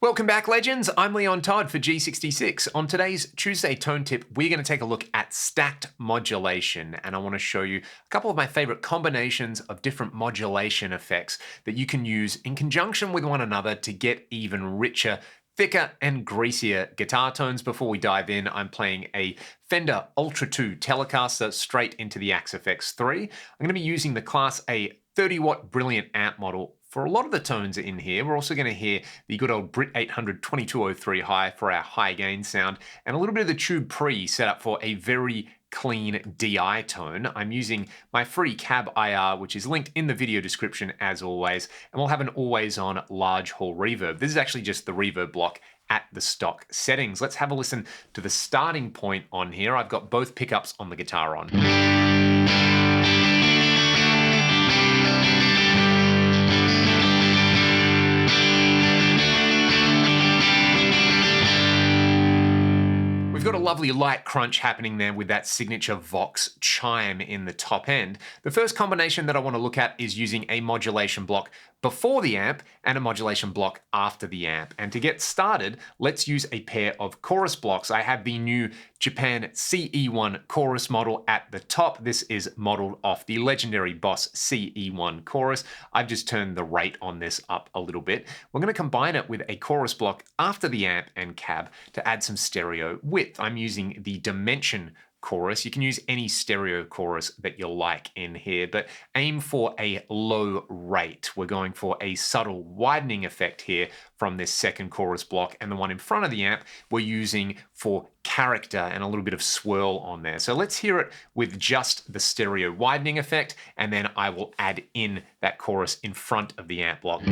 Welcome back, legends. I'm Leon Todd for G66. On today's Tuesday Tone Tip, we're going to take a look at stacked modulation, and I want to show you a couple of my favorite combinations of different modulation effects that you can use in conjunction with one another to get even richer, thicker, and greasier guitar tones. Before we dive in, I'm playing a Fender Ultra 2 Telecaster straight into the Axe FX3. I'm going to be using the Class A 30-watt Brilliant amp model for a lot of the tones in here. We're also going to hear the good old Brit 800 2203 high for our high gain sound, and a little bit of the Tube Pre set up for a very clean DI tone. I'm using my free cab IR, which is linked in the video description as always, and we'll have an always on large hall reverb. This is actually just the reverb block at the stock settings. Let's have a listen to the starting point on here. I've got both pickups on the guitar on. We've got a lovely light crunch happening there with that signature Vox chime in the top end. The first combination that I want to look at is using a modulation block before the amp and a modulation block after the amp. And to get started, let's use a pair of chorus blocks. I have the new Japan CE1 chorus model at the top. This is modeled off the legendary Boss CE1 chorus. I've just turned the rate on this up a little bit. We're going to combine it with a chorus block after the amp and cab to add some stereo width. I'm using the Dimension chorus. You can use any stereo chorus that you like in here, but aim for a low rate. We're going for a subtle widening effect here from this second chorus block, and the one in front of the amp we're using for character and a little bit of swirl on there. So let's hear it with just the stereo widening effect, and then I will add in that chorus in front of the amp block.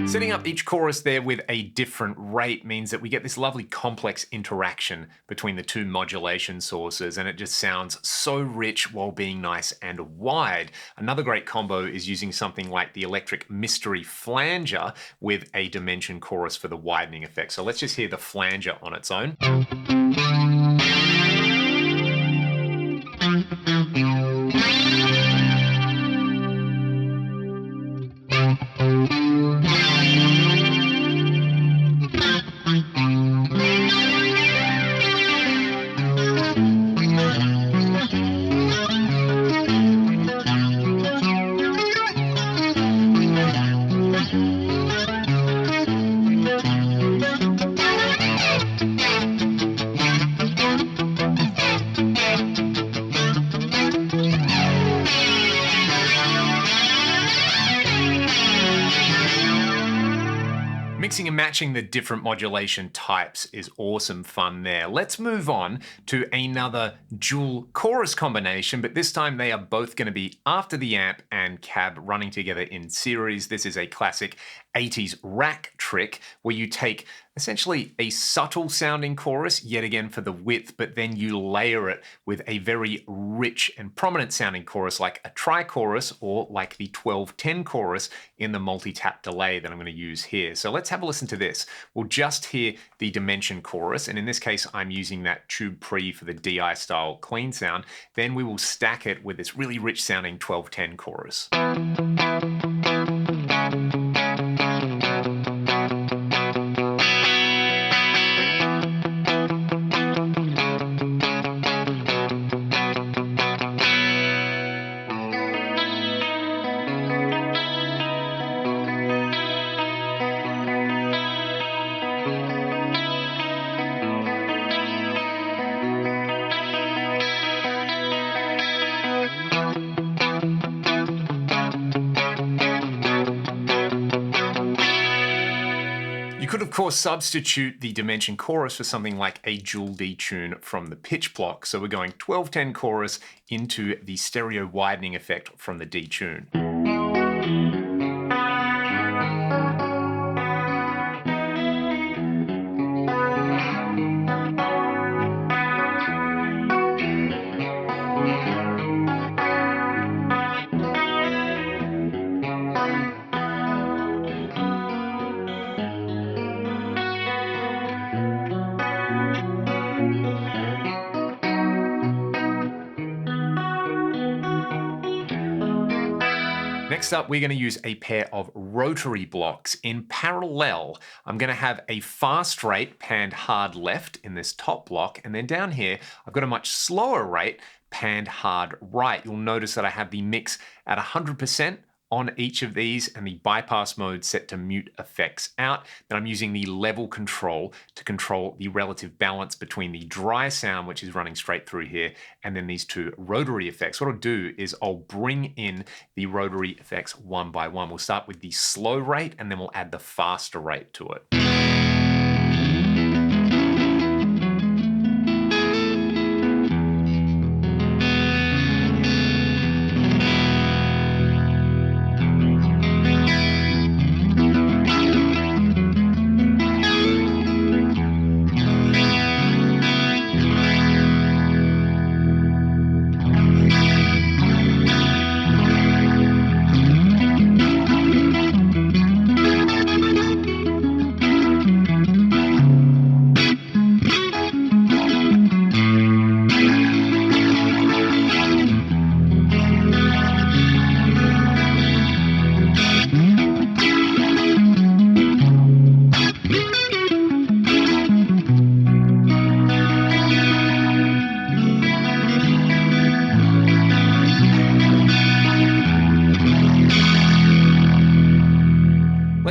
Setting up each chorus there with a different rate means that we get this lovely complex interaction between the two modulation sources, and it just sounds so rich while being nice and wide. Another great combo is using something like the Electric Mystery Flanger with a Dimension chorus for the widening effect. So let's just hear the flanger on its own. Mixing and matching the different modulation types is awesome fun there. Let's move on to another dual chorus combination, but this time they are both going to be after the amp and cab running together in series. This is a classic 80s rack trick where you take essentially a subtle sounding chorus, yet again for the width, but then you layer it with a very rich and prominent sounding chorus like a tri-chorus or like the 12-10 chorus in the multi-tap delay that I'm going to use here. So let's have a listen to this. We'll just hear the Dimension chorus, and in this case I'm using that Tube Pre for the DI style clean sound. Then we will stack it with this really rich sounding 12-10 chorus. could, of course, substitute the dimension chorus for something like a dual D tune from the pitch block. So we're going 12-10 chorus into the stereo widening effect from the D tune. Next up, we're going to use a pair of rotary blocks. In parallel, I'm going to have a fast rate panned hard left in this top block, and then down here, I've got a much slower rate panned hard right. You'll notice that I have the mix at 100% on each of these and the bypass mode set to mute effects out. Then I'm using the level control to control the relative balance between the dry sound, which is running straight through here, and then these two rotary effects. What I'll do is I'll bring in the rotary effects one by one. We'll start with the slow rate and then we'll add the faster rate to it.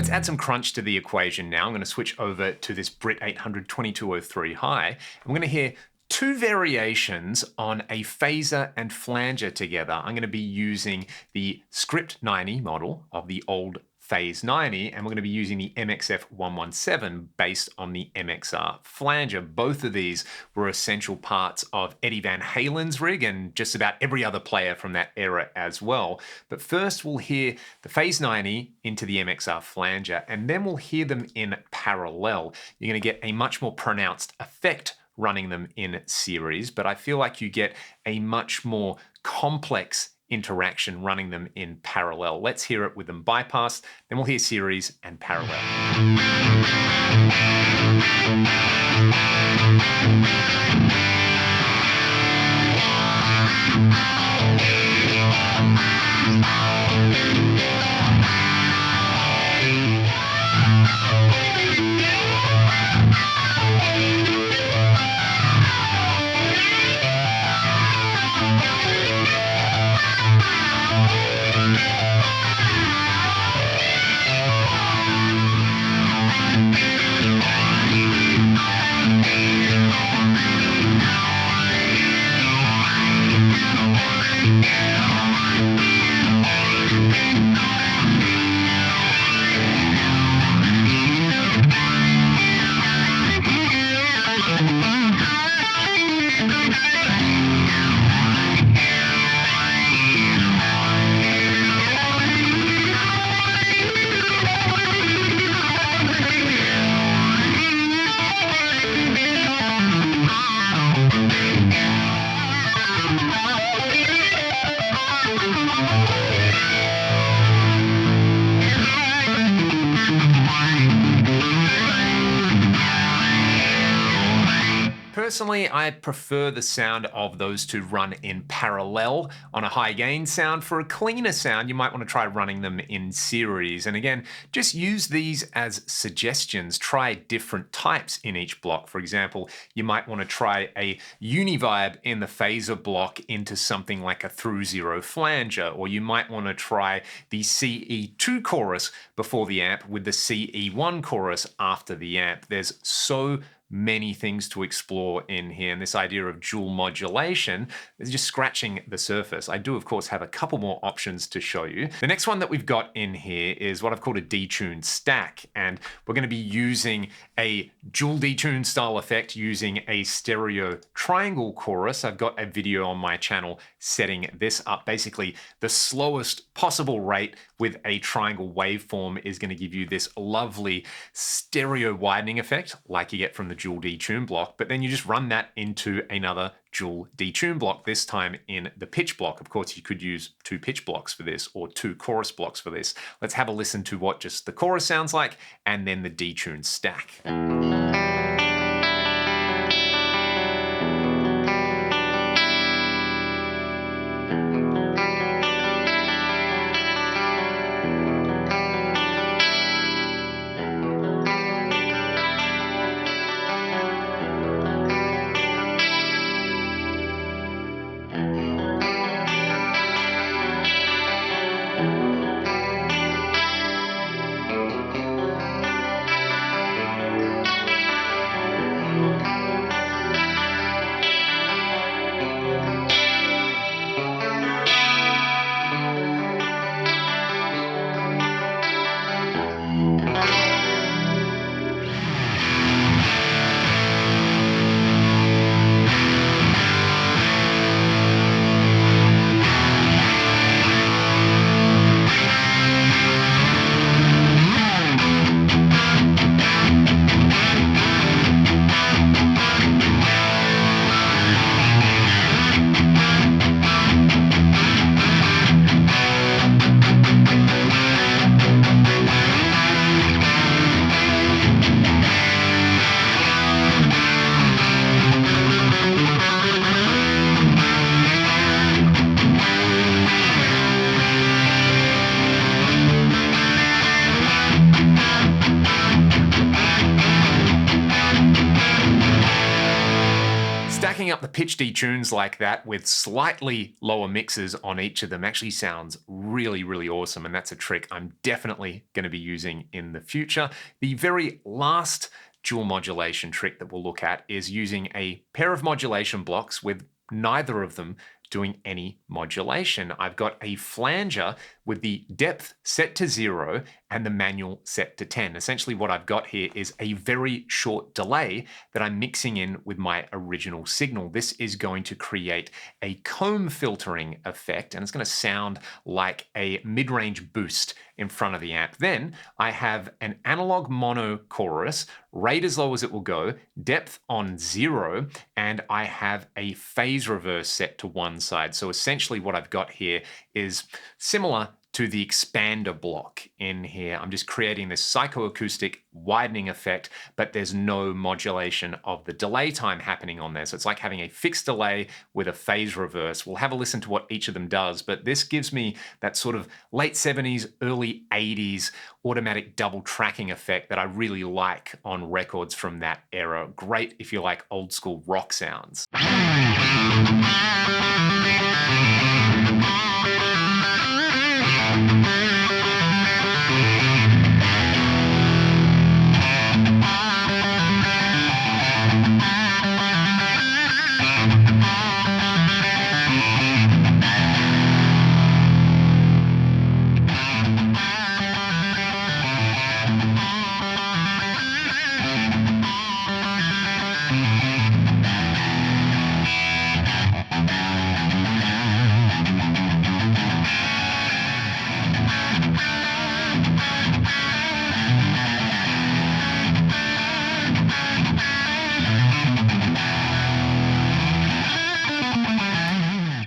Let's add some crunch to the equation now. I'm going to switch over to this Brit 800 2203 high. And we're going to hear two variations on a phaser and flanger together. I'm going to be using the Script 90 model of the old Phase 90, and we're going to be using the MXF 117 based on the MXR flanger. Both of these were essential parts of Eddie Van Halen's rig and just about every other player from that era as well. But first we'll hear the Phase 90 into the MXR flanger, and then we'll hear them in parallel. You're going to get a much more pronounced effect running them in series, but I feel like you get a much more complex interaction running them in parallel. Let's hear it with them bypassed, then we'll hear series and parallel. Personally, I prefer the sound of those two run in parallel on a high gain sound. For a cleaner sound, you might want to try running them in series. And again, just use these as suggestions. Try different types in each block. For example, you might want to try a univibe in the phaser block into something like a through zero flanger, or you might want to try the CE2 chorus before the amp with the CE1 chorus after the amp. There's so many things to explore in here. And this idea of dual modulation is just scratching the surface. I do, of course, have a couple more options to show you. The next one that we've got in here is what I've called a detune stack. And we're going to be using a dual detune style effect using a stereo triangle chorus. I've got a video on my channel setting this up. Basically, the slowest possible rate with a triangle waveform is going to give you this lovely stereo widening effect like you get from the dual detune block, but then you just run that into another dual detune block, this time in the pitch block. Of course, you could use 2 pitch blocks for this or 2 chorus blocks for this. Let's have a listen to what just the chorus sounds like and then the detune stack. Stacking up the pitch detunes like that with slightly lower mixes on each of them actually sounds really, really awesome. And that's a trick I'm definitely going to be using in the future. The very last dual modulation trick that we'll look at is using a pair of modulation blocks with neither of them doing any modulation. I've got a flanger with the depth set to 0 and the manual set to 10. Essentially what I've got here is a very short delay that I'm mixing in with my original signal. This is going to create a comb filtering effect, and it's going to sound like a mid-range boost in front of the amp. Then I have an analog mono chorus, rate as low as it will go, depth on 0, and I have a phase reverse set to one side. So essentially what I've got here is similar to the expander block in here. I'm just creating this psychoacoustic widening effect, but there's no modulation of the delay time happening on there. So it's like having a fixed delay with a phase reverse. We'll have a listen to what each of them does, but this gives me that sort of late 70s, early 80s automatic double tracking effect that I really like on records from that era. Great if you like old school rock sounds.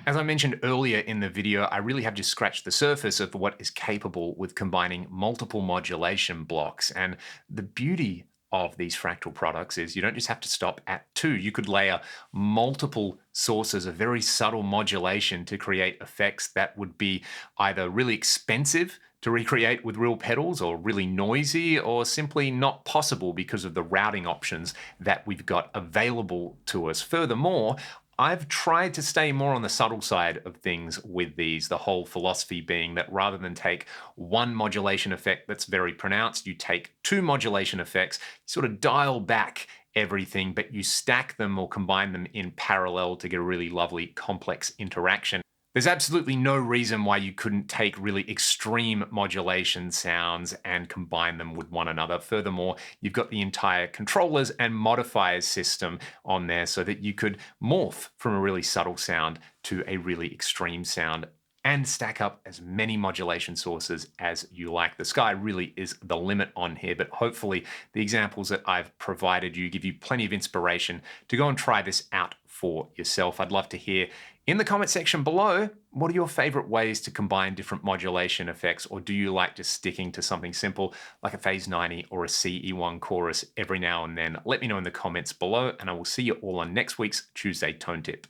As I mentioned earlier in the video, I really have just scratched the surface of what is capable with combining multiple modulation blocks. And the beauty of these fractal products is you don't just have to stop at 2. You could layer multiple sources of very subtle modulation to create effects that would be either really expensive to recreate with real pedals, or really noisy, or simply not possible because of the routing options that we've got available to us. Furthermore, I've tried to stay more on the subtle side of things with these, the whole philosophy being that rather than take one modulation effect that's very pronounced, you take 2 modulation effects, sort of dial back everything, but you stack them or combine them in parallel to get a really lovely complex interaction. There's absolutely no reason why you couldn't take really extreme modulation sounds and combine them with one another. Furthermore, you've got the entire controllers and modifiers system on there so that you could morph from a really subtle sound to a really extreme sound and stack up as many modulation sources as you like. The sky really is the limit on here, but hopefully the examples that I've provided you give you plenty of inspiration to go and try this out for yourself. I'd love to hear in the comment section below, what are your favorite ways to combine different modulation effects? Or do you like just sticking to something simple like a phase 90 or a CE1 chorus every now and then? Let me know in the comments below, and I will see you all on next week's Tuesday Tone Tip.